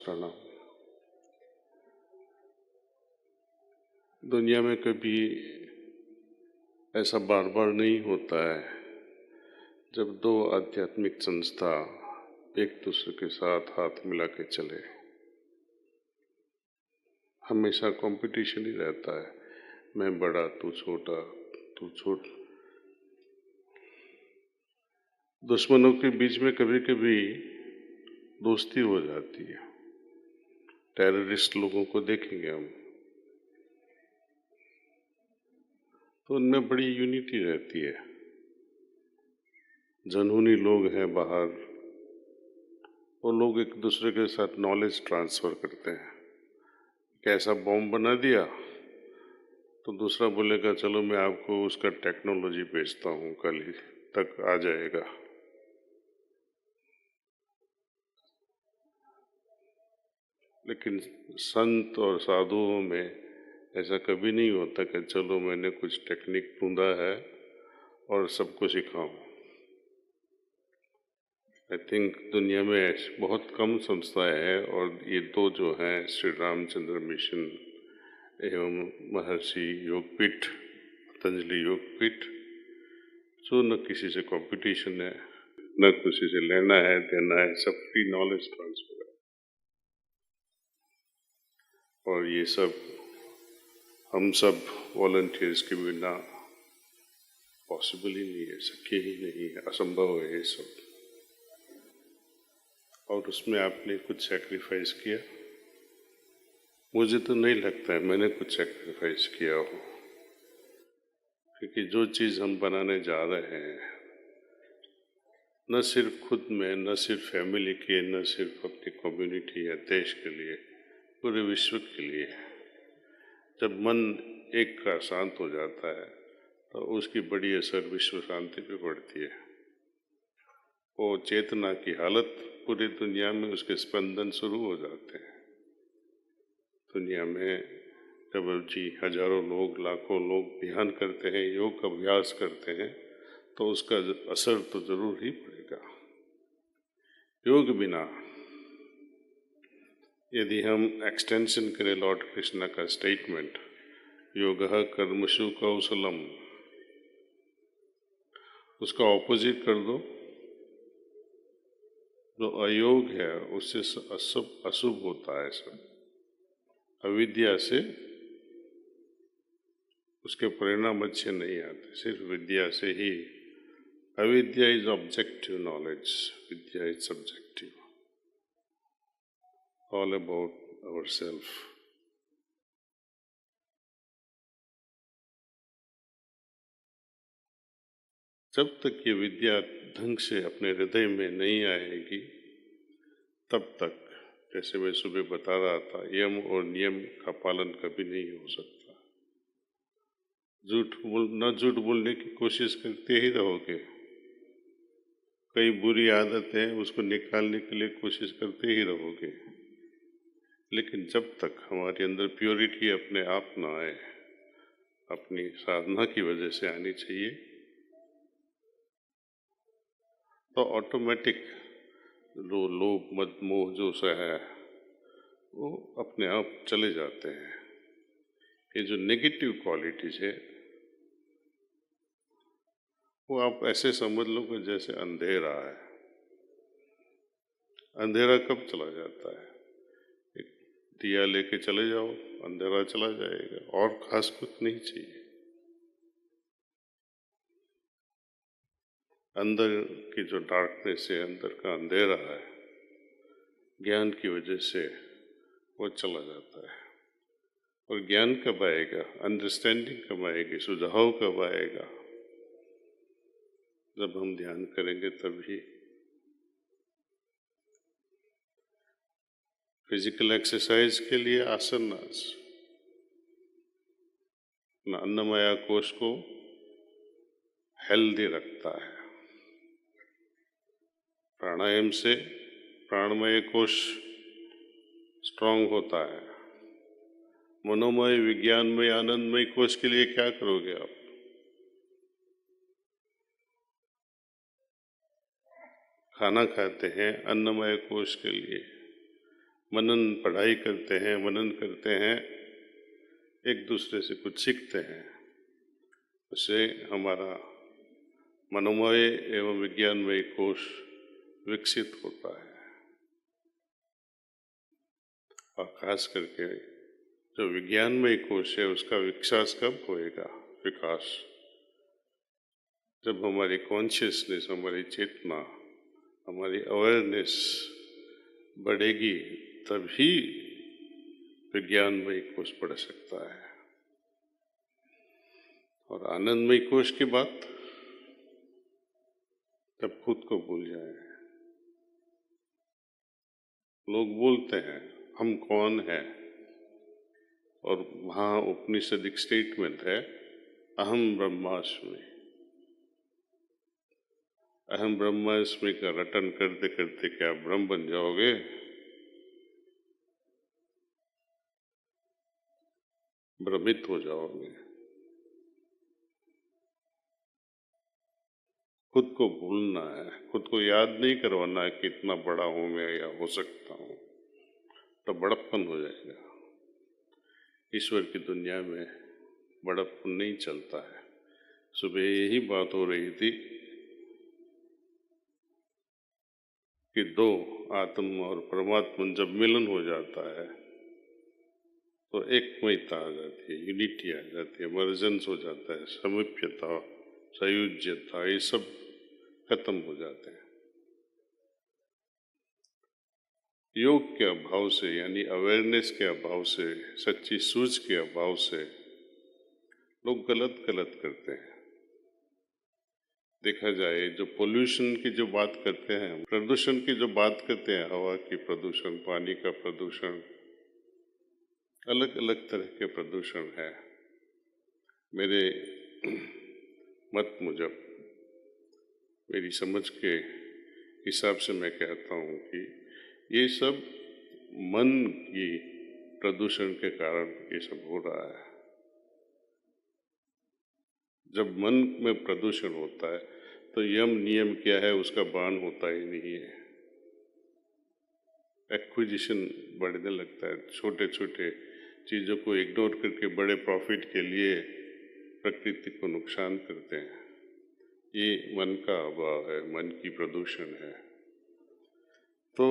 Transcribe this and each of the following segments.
प्रणाम। दुनिया में कभी ऐसा बार बार नहीं होता है जब दो आध्यात्मिक संस्था एक दूसरे के साथ हाथ मिला के चले। हमेशा कंपटीशन ही रहता है, मैं बड़ा तू छोटा, तू छोटा। दुश्मनों के बीच में कभी कभी दोस्ती हो जाती है। टेररिस्ट लोगों को देखेंगे हम तो उनमें बड़ी यूनिटी रहती है। जनूनी लोग हैं बाहर, वो लोग एक दूसरे के साथ नॉलेज ट्रांसफर करते हैं। कैसा बॉम्ब बना दिया तो दूसरा बोलेगा चलो मैं आपको उसका टेक्नोलॉजी भेजता हूँ, कल ही तक आ जाएगा। लेकिन संत और साधुओं में ऐसा कभी नहीं होता कि चलो मैंने कुछ टेक्निक ढूंढा है और सबको सिखाऊं। आई थिंक दुनिया में बहुत कम संस्थाएं हैं और ये दो जो हैं, श्री रामचंद्र मिशन एवं महर्षि योगपीठ, पतंजलि योगपीठ, जो न किसी से कंपटीशन है, न किसी से लेना है देना है, सब फ्री नॉलेज ट्रांसफर है। और ये सब हम सब वॉलंटियर्स के बिना पॉसिबल ही नहीं है, शक्य ही नहीं है, असंभव है ये सब। और उसमें आपने कुछ सैक्रिफाइस किया। मुझे तो नहीं लगता है मैंने कुछ सैक्रिफाइस किया हो, क्योंकि जो चीज़ हम बनाने जा रहे हैं, न सिर्फ खुद में, न सिर्फ फैमिली के, न सिर्फ अपनी कम्युनिटी या देश के लिए, पूरे विश्व के लिए। जब मन एक का शांत हो जाता है तो उसकी बड़ी असर विश्व शांति पे पड़ती है। वो चेतना की हालत पूरी दुनिया में, उसके स्पंदन शुरू हो जाते हैं। दुनिया में जब जी हजारों लोग, लाखों लोग ध्यान करते हैं, योग अभ्यास करते हैं, तो उसका असर तो जरूर ही पड़ेगा। योग बिना, यदि हम एक्सटेंशन करें लॉर्ड कृष्णा का स्टेटमेंट, योगः कर्मसु कौशलम, उसका ऑपोजिट कर दो, जो अयोग है उससे अशुभ होता है। सब अविद्या से उसके परिणाम अच्छे नहीं आते, सिर्फ विद्या से ही। Avidya is objective knowledge, vidya is subjective, all about our self. जब तक ये विद्या ढंग से अपने हृदय में नहीं आएगी, तब तक, जैसे मैं सुबह बता रहा था, यम और नियम का पालन कभी नहीं हो सकता। झूठ बोलने की कोशिश करते ही रहोगे। कई बुरी आदतें उसको निकालने के लिए कोशिश करते ही रहोगे। लेकिन जब तक हमारे अंदर प्योरिटी अपने आप ना आए, अपनी साधना की वजह से आनी चाहिए, तो ऑटोमेटिक जो लोभ मद मोह जो सा है वो अपने आप चले जाते हैं। ये जो नेगेटिव क्वालिटीज है वो आप ऐसे समझ लो कि जैसे अंधेरा है। अंधेरा कब चला जाता है? एक दिया लेके चले जाओ, अंधेरा चला जाएगा, और खास कुछ नहीं चाहिए। अंदर की जो डार्कनेस है, अंदर का अंधेरा है, ज्ञान की वजह से वो चला जाता है। और ज्ञान कब आएगा, अंडरस्टैंडिंग कब आएगी, सुझाव कब आएगा? जब हम ध्यान करेंगे तभी। फिजिकल एक्सरसाइज के लिए आसनास अन्नमया कोश को हेल्दी रखता है। प्राणायाम से प्राणमय कोश स्ट्रांग होता है। मनोमय, विज्ञानमय, आनंदमय कोश के लिए क्या करोगे आप? खाना खाते हैं अन्नमय कोश के लिए, मनन पढ़ाई करते हैं, मनन करते हैं, एक दूसरे से कुछ सीखते हैं, उससे हमारा मनोमय एवं विज्ञानमय कोश विकसित होता है। और खास करके जो विज्ञानमय कोश है उसका विकास कब होएगा? विकास जब हमारी कॉन्शियसनेस, हमारी चेतना, हमारी अवेयरनेस बढ़ेगी, तभी विज्ञानमय कोश बढ़ सकता है। और आनंदमय कोश की बात, तब खुद को भूल जाए। लोग बोलते हैं हम कौन हैं, और वहाँ उपनिषदिक स्टेटमेंट है अहम ब्रह्मास्मि। अहम ब्रह्मास्मि का रटन करते करते क्या ब्रह्म बन जाओगे? भ्रमित हो जाओगे। खुद को भूलना है, खुद को याद नहीं करवाना है कि इतना बड़ा हूं मैं या हो सकता हूं, तो बड़प्पन हो जाएगा। ईश्वर की दुनिया में बड़प्पन नहीं चलता है। सुबह यही बात हो रही थी कि दो आत्म और परमात्मा जब मिलन हो जाता है तो एकमयता आ जाती है, यूनिटी आ जाती है, मर्जेंस हो जाता है, समीप्यता, सयुज्यता, ये सब खत्म हो जाते हैं। योग के अभाव से, यानी अवेयरनेस के अभाव से, सच्ची सूझ के अभाव से लोग गलत गलत करते हैं। देखा जाए, जो पोल्यूशन की जो बात करते हैं, प्रदूषण की जो बात करते हैं, हवा की प्रदूषण, पानी का प्रदूषण, अलग अलग तरह के प्रदूषण है। मेरे मत मुजब, मेरी समझ के हिसाब से मैं कहता हूँ कि ये सब मन की प्रदूषण के कारण ये सब हो रहा है। जब मन में प्रदूषण होता है तो यम नियम क्या है उसका बाण होता ही नहीं है। एक्विजिशन बढ़ने लगता है, छोटे छोटे चीज़ों को इग्नोर करके बड़े प्रॉफिट के लिए प्रकृति को नुकसान करते हैं। ये मन का अभाव है, मन की प्रदूषण है। तो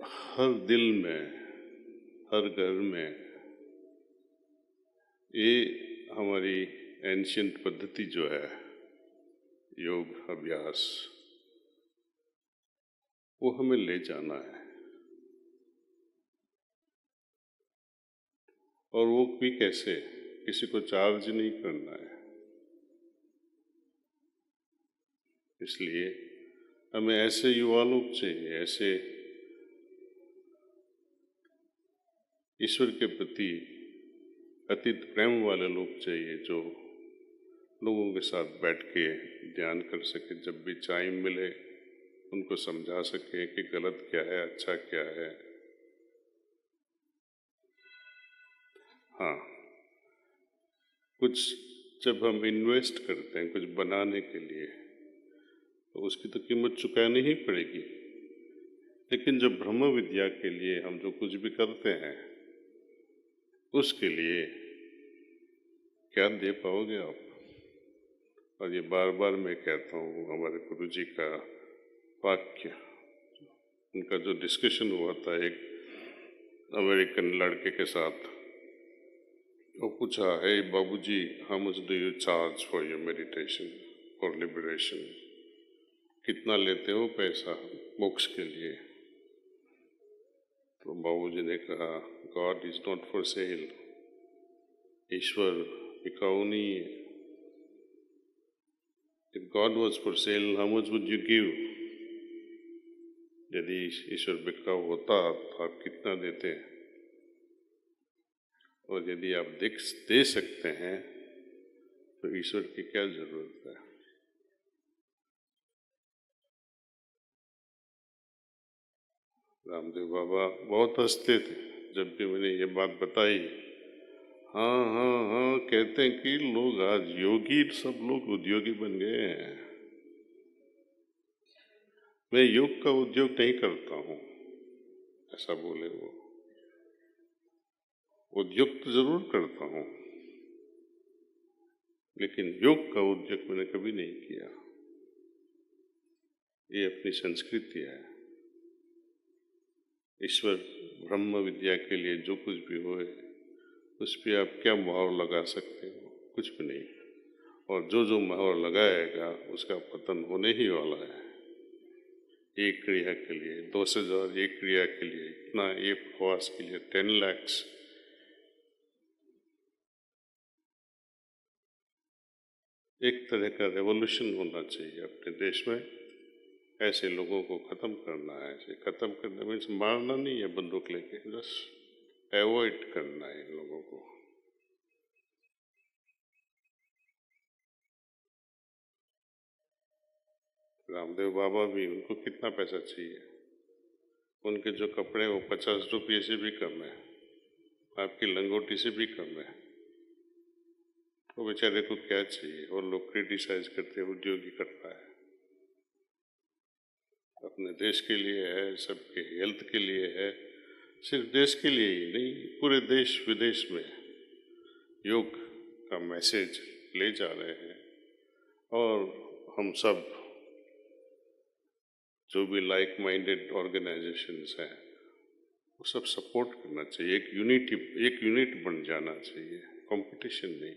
हर दिल में, हर घर में ये हमारी एंशिएंट पद्धति जो है योग अभ्यास, वो हमें ले जाना है। और वो भी कैसे? किसी को चार्ज नहीं करना है। इसलिए हमें ऐसे युवा लोग चाहिए, ऐसे ईश्वर के प्रति अतीत प्रेम वाले लोग चाहिए जो लोगों के साथ बैठ के ध्यान कर सके, जब भी टाइम मिले उनको समझा सके कि गलत क्या है, अच्छा क्या है। हाँ, कुछ जब हम इन्वेस्ट करते हैं कुछ बनाने के लिए तो उसकी तो कीमत चुकानी ही पड़ेगी। लेकिन जब ब्रह्म विद्या के लिए हम जो कुछ भी करते हैं उसके लिए क्या दे पाओगे आप? और ये बार बार मैं कहता हूँ, हमारे गुरु जी का वाक्य, उनका जो डिस्कशन हुआ था एक अमेरिकन लड़के के साथ, वो पूछा है बाबूजी, how much do you charge for your meditation for liberation? कितना लेते हो पैसा मोक्ष के लिए? तो बाबूजी ने कहा, God is not for sale. ईश्वर बिकाऊ नहीं है। If God was for sale, how much would you give? यदि ईश्वर बिकाऊ होता तो आप कितना देते? और यदि आप दे सकते हैं तो ईश्वर की क्या जरूरत है? रामदेव बाबा बहुत हंसते थे जब भी मैंने ये बात बताई। हाँ हाँ हाँ कहते हैं कि लोग आज योगी, सब लोग उद्योगी बन गए हैं। मैं योग का उद्योग नहीं करता हूँ, ऐसा बोले वो। उद्योग तो जरूर करता हूं, लेकिन योग का उद्योग मैंने कभी नहीं किया। ये अपनी संस्कृति है। ईश्वर ब्रह्म विद्या के लिए जो कुछ भी होए, उस पर आप क्या मोहर लगा सकते हो? कुछ भी नहीं। और जो जो मोहर लगाएगा उसका पतन होने ही वाला है। एक क्रिया के लिए 10,000, एक क्रिया के लिए इतना, एक प्रवास के लिए 10 लाख। एक तरह का रेवोल्यूशन होना चाहिए अपने देश में। ऐसे लोगों को खत्म करना है। ऐसे खत्म करना मीन्स मारना नहीं है बंदूक लेके, जस्ट अवॉइड करना है इन लोगों को। रामदेव बाबा भी, उनको कितना पैसा चाहिए? उनके जो कपड़े वो 50 रुपये से भी कम है, आपकी लंगोटी से भी कम है। वो बेचारे को क्या चाहिए? और लोग क्रिटिसाइज करते हैं उद्योग ही करता है। अपने देश के लिए है, सबके हेल्थ के लिए है। सिर्फ देश के लिए ही नहीं, पूरे देश विदेश में योग का मैसेज ले जा रहे हैं। और हम सब जो भी लाइक माइंडेड ऑर्गेनाइजेशंस हैं, वो सब सपोर्ट करना चाहिए। एक यूनिट बन जाना चाहिए, कंपटीशन नहीं।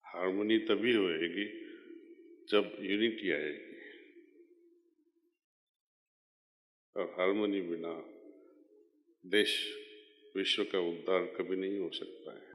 हार्मनी तभी होएगी जब यूनिटी आएगी, और हार्मनी बिना देश विश्व का उद्धार कभी नहीं हो सकता है।